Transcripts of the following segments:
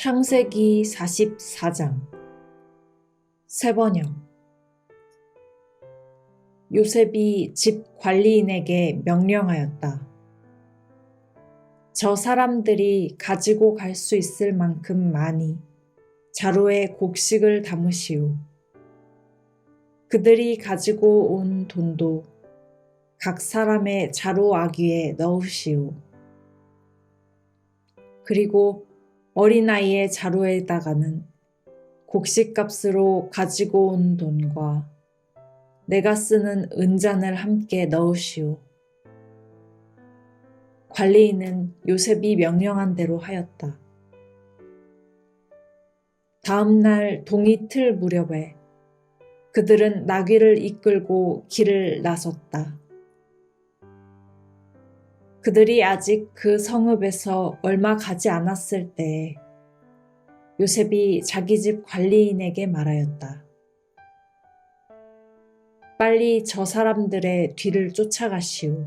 창세기 44장 세번역. 요셉이 집 관리인에게 명령하였다. 저 사람들이 가지고 갈 수 있을 만큼 많이 자루에 곡식을 담으시오. 그들이 가지고 온 돈도 각 사람의 자루 아귀에 넣으시오. 그리고 어린아이의 자루에다가는 곡식값으로 가지고 온 돈과 내가 쓰는 은잔을 함께 넣으시오. 관리인은 요셉이 명령한 대로 하였다. 다음 날 동이 틀 무렵에 그들은 나귀를 이끌고 길을 나섰다. 그들이 아직 그 성읍에서 얼마 가지 않았을 때에 요셉이 자기 집 관리인에게 말하였다. 빨리 저 사람들의 뒤를 쫓아가시오.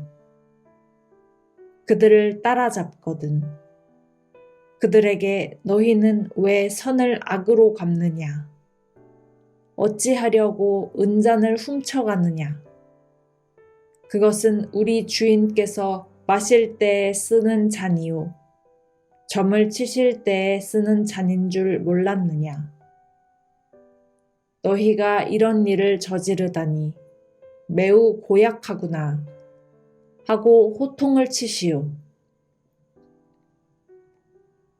그들을 따라잡거든 그들에게 너희는 왜 선을 악으로 갚느냐? 어찌하려고 은잔을 훔쳐가느냐? 그것은 우리 주인께서 마실 때에 쓰는 잔이요. 점을 치실 때에 쓰는 잔인 줄 몰랐느냐? 너희가 이런 일을 저지르다니 매우 고약하구나 하고 호통을 치시오.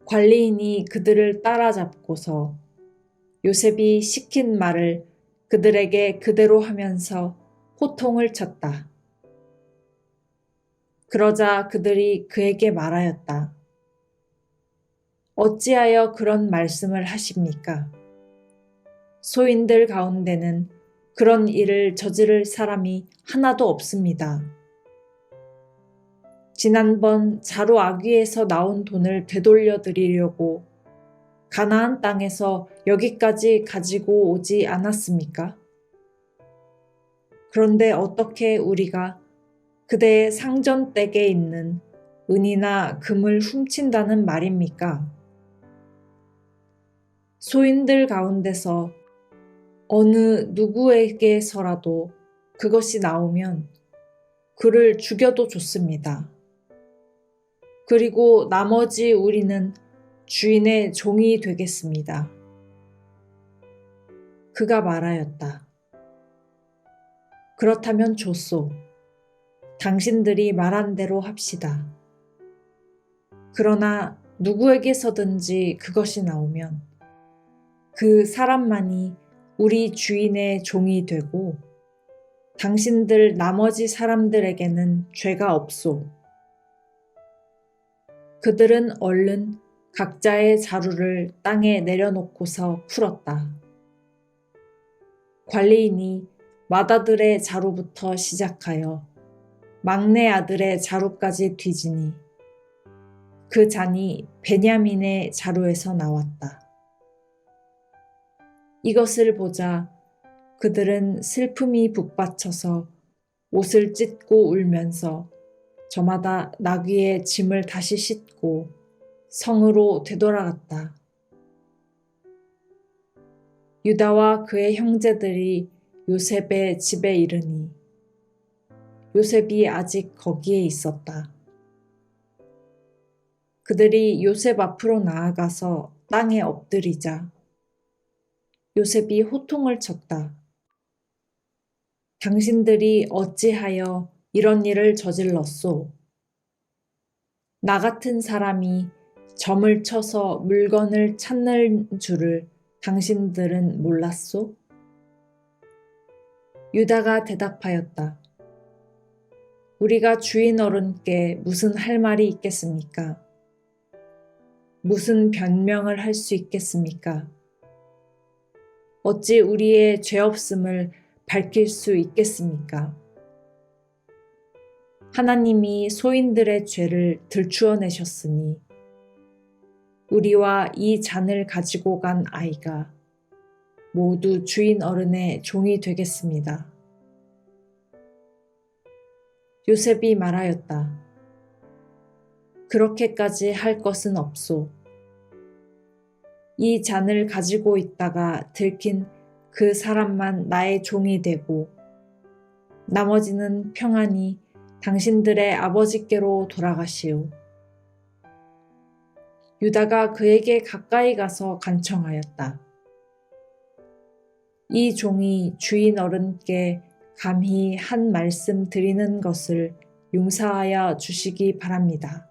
관리인이 그들을 따라잡고서 요셉이 시킨 말을 그들에게 그대로 하면서 호통을 쳤다. 그러자 그들이 그에게 말하였다. 어찌하여 그런 말씀을 하십니까? 소인들 가운데는 그런 일을 저지를 사람이 하나도 없습니다. 지난번 자루 아귀에서 나온 돈을 되돌려 드리려고 가나안 땅에서 여기까지 가지고 오지 않았습니까? 그런데 어떻게 우리가 그대의 상전댁에 있는 은이나 금을 훔친다는 말입니까? 소인들 가운데서 어느 누구에게서라도 그것이 나오면 그를 죽여도 좋습니다. 그리고 나머지 우리는 주인의 종이 되겠습니다. 그가 말하였다. 그렇다면 좋소. 당신들이 말한 대로 합시다. 그러나 누구에게서든지 그것이 나오면 그 사람만이 우리 주인의 종이 되고 당신들 나머지 사람들에게는 죄가 없소. 그들은 얼른 각자의 자루를 땅에 내려놓고서 풀었다. 관리인이 맏아들의 자루부터 시작하여 막내 아들의 자루까지 뒤지니 그 잔이 베냐민의 자루에서 나왔다. 이것을 보자 그들은 슬픔이 북받쳐서 옷을 찢고 울면서 저마다 나귀의 짐을 다시 싣고 성으로 되돌아갔다. 유다와 그의 형제들이 요셉의 집에 이르니 요셉이 아직 거기에 있었다. 그들이 요셉 앞으로 나아가서 땅에 엎드리자 요셉이 호통을 쳤다. 당신들이 어찌하여 이런 일을 저질렀소? 나 같은 사람이 점을 쳐서 물건을 찾는 줄을 당신들은 몰랐소? 유다가 대답하였다. 우리가 주인 어른께 무슨 할 말이 있겠습니까? 무슨 변명을 할 수 있겠습니까? 어찌 우리의 죄 없음을 밝힐 수 있겠습니까? 하나님이 소인들의 죄를 들추어내셨으니 우리와 이 잔을 가지고 간 아이가 모두 주인 어른의 종이 되겠습니다. 요셉이 말하였다. 그렇게까지 할 것은 없소. 이 잔을 가지고 있다가 들킨 그 사람만 나의 종이 되고 나머지는 평안히 당신들의 아버지께로 돌아가시오. 유다가 그에게 가까이 가서 간청하였다. 이 종이 주인 어른께 감히 한 말씀 드리는 것을 용서하여 주시기 바랍니다.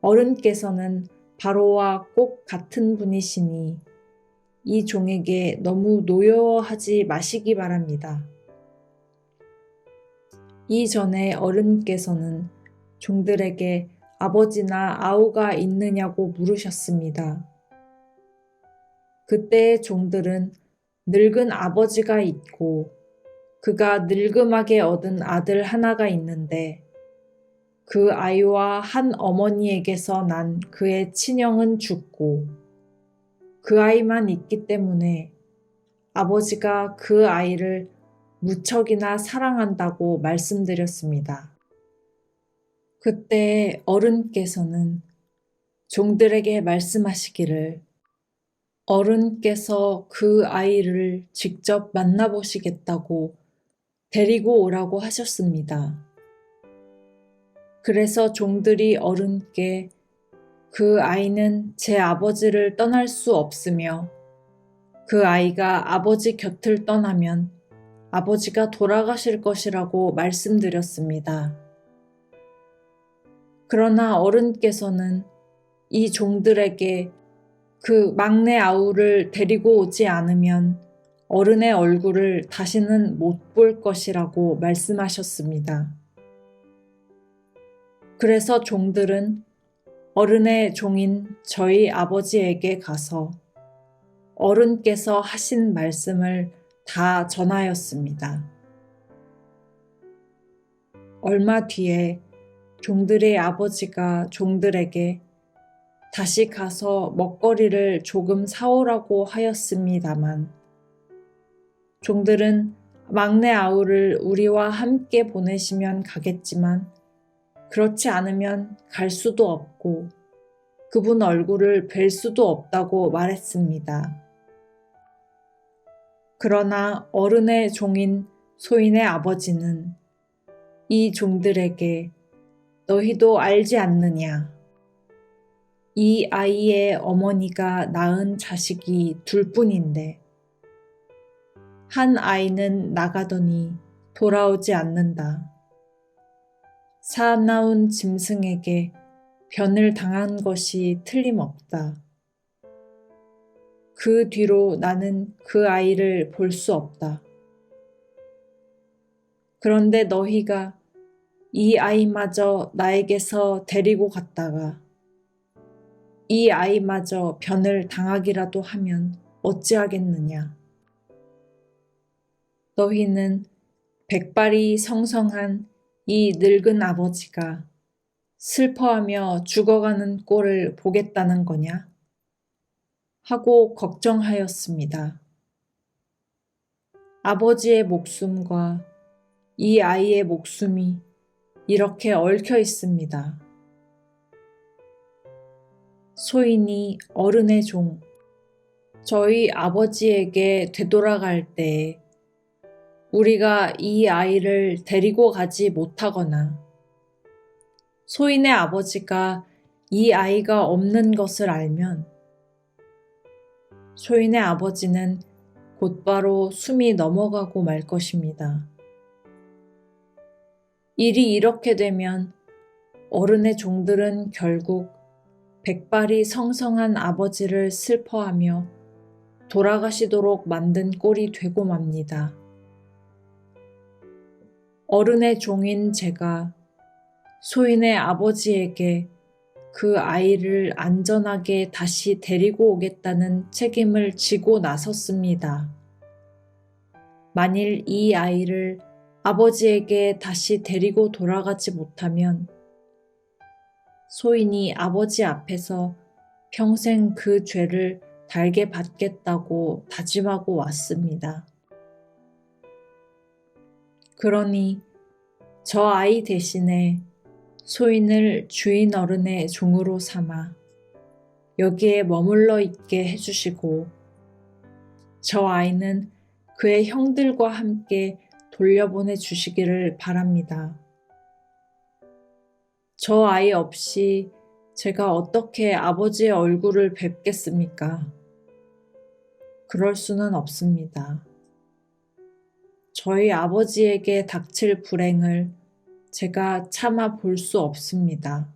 어른께서는 바로와 꼭 같은 분이시니 이 종에게 너무 노여워하지 마시기 바랍니다. 이전에 어른께서는 종들에게 아버지나 아우가 있느냐고 물으셨습니다. 그때의 종들은 늙은 아버지가 있고 그가 늙음하게 얻은 아들 하나가 있는데 그 아이와 한 어머니에게서 난 그의 친형은 죽고 그 아이만 있기 때문에 아버지가 그 아이를 무척이나 사랑한다고 말씀드렸습니다. 그때 어른께서는 종들에게 말씀하시기를 어른께서 그 아이를 직접 만나보시겠다고 데리고 오라고 하셨습니다. 그래서 종들이 어른께 그 아이는 제 아버지를 떠날 수 없으며 그 아이가 아버지 곁을 떠나면 아버지가 돌아가실 것이라고 말씀드렸습니다. 그러나 어른께서는 이 종들에게 그 막내 아우를 데리고 오지 않으면 어른의 얼굴을 다시는 못 볼 것이라고 말씀하셨습니다. 그래서 종들은 어른의 종인 저희 아버지에게 가서 어른께서 하신 말씀을 다 전하였습니다. 얼마 뒤에 종들의 아버지가 종들에게 다시 가서 먹거리를 조금 사오라고 하였습니다만 종들은 막내 아우를 우리와 함께 보내시면 가겠지만 그렇지 않으면 갈 수도 없고 그분 얼굴을 뵐 수도 없다고 말했습니다. 그러나 어른의 종인 소인의 아버지는 이 종들에게 너희도 알지 않느냐? 이 아이의 어머니가 낳은 자식이 둘뿐인데 한 아이는 나가더니 돌아오지 않는다. 사나운 짐승에게 변을 당한 것이 틀림없다. 그 뒤로 나는 그 아이를 볼 수 없다. 그런데 너희가 이 아이마저 나에게서 데리고 갔다가 이 아이마저 변을 당하기라도 하면 어찌하겠느냐. 너희는 백발이 성성한 이 늙은 아버지가 슬퍼하며 죽어가는 꼴을 보겠다는 거냐? 하고 걱정하였습니다. 아버지의 목숨과 이 아이의 목숨이 이렇게 얽혀 있습니다. 소인이 어른의 종, 저희 아버지에게 되돌아갈 때에 우리가 이 아이를 데리고 가지 못하거나 소인의 아버지가 이 아이가 없는 것을 알면 소인의 아버지는 곧바로 숨이 넘어가고 말 것입니다. 일이 이렇게 되면 어른의 종들은 결국 백발이 성성한 아버지를 슬퍼하며 돌아가시도록 만든 꼴이 되고 맙니다. 어른의 종인 제가 소인의 아버지에게 그 아이를 안전하게 다시 데리고 오겠다는 책임을 지고 나섰습니다. 만일 이 아이를 아버지에게 다시 데리고 돌아가지 못하면 소인이 아버지 앞에서 평생 그 죄를 달게 받겠다고 다짐하고 왔습니다. 그러니 저 아이 대신에 소인을 주인 어른의 종으로 삼아 여기에 머물러 있게 해주시고 저 아이는 그의 형들과 함께 돌려보내 주시기를 바랍니다. 저 아이 없이 제가 어떻게 아버지의 얼굴을 뵙겠습니까? 그럴 수는 없습니다. 저희 아버지에게 닥칠 불행을 제가 참아 볼 수 없습니다.